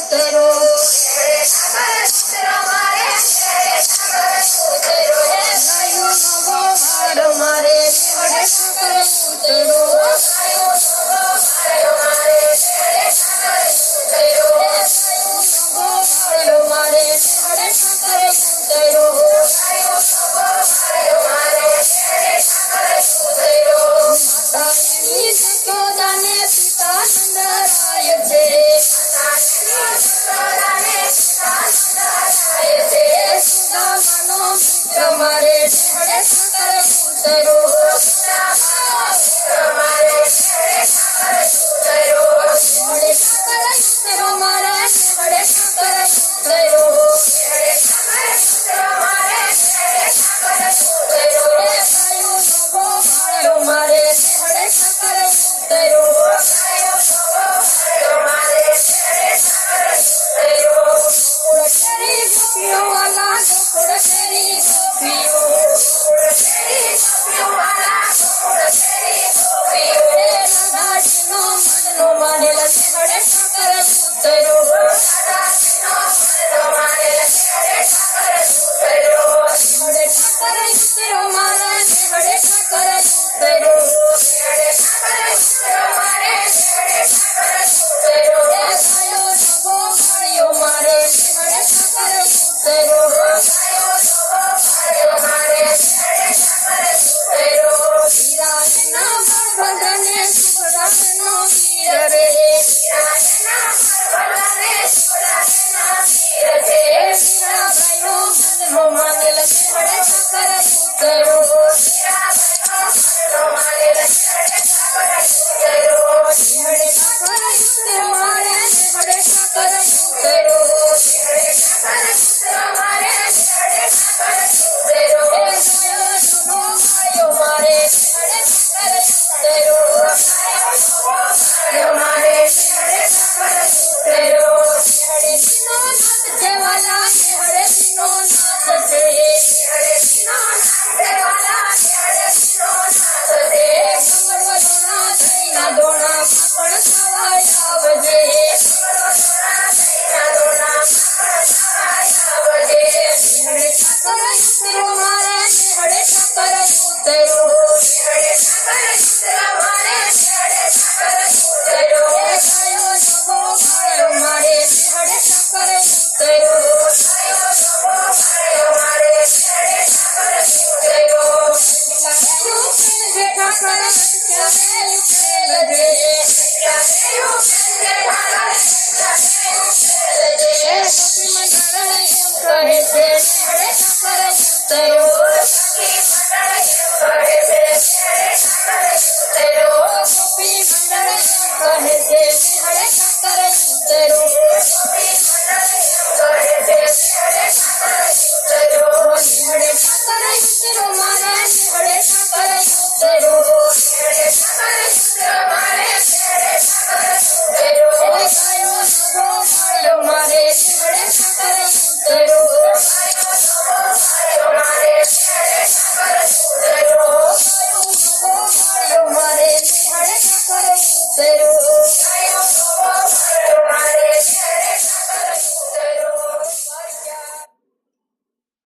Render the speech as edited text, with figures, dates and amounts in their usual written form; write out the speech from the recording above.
ઉતરો મારે હરે સાગર ઉતરો મારે હરે સાગર ઉતરો માતાની જશોદાને પિતા નંદરાય છે સુદામાનો મિત્ર મારે હરે સાગર ઉતરો હરે સાગર ઉતરો મારે હરે સાગર ઉતરો મારે હરે સાગર ઉતરો ગોપીઓ વાલા ગોકુળ શેરી ગોપીઓ રાધાજીનો મનનો માનેલ હરે સાગર ઉતરો હરે સાગર ઉતરો મારે હરે સાગર ઉતરો મારે હરે સાગર ઉતરો વીરાજના ભગને સુભદ્રાનો વીર રે વીરાભાઈનો મનનો માનેલ હરે સાગર ઉતરો હરે સાગર ઉતરો મારે હરે સાગર ઉતરો મારે હરે સાગર ઉતરો મારે હરે સાગર ઉતરો હરે દિનો નાથ છે વાલા હરે દિનો નાથ છે દોણા પાપડ સવાય આવજે હરે સાગર ઉતરો મારે હરે સાગર ઉતરો ગાયો નગો ભાળ્યો મારે હરે સાગર ઉતરો જેઠા કર ગોપી મંડળ એમ કહે છે હરે સાગર ઉતરો ગોપી મંડળ એમ કહે છે હરે સાગર ઉતરો હરે સાગર ઉતરો મારે હરે સાગર ઉતરો ગાયો નગો ભાળ્યો મારે હરે સાગર ઉતરો મારે હરે સાગર ઉતરો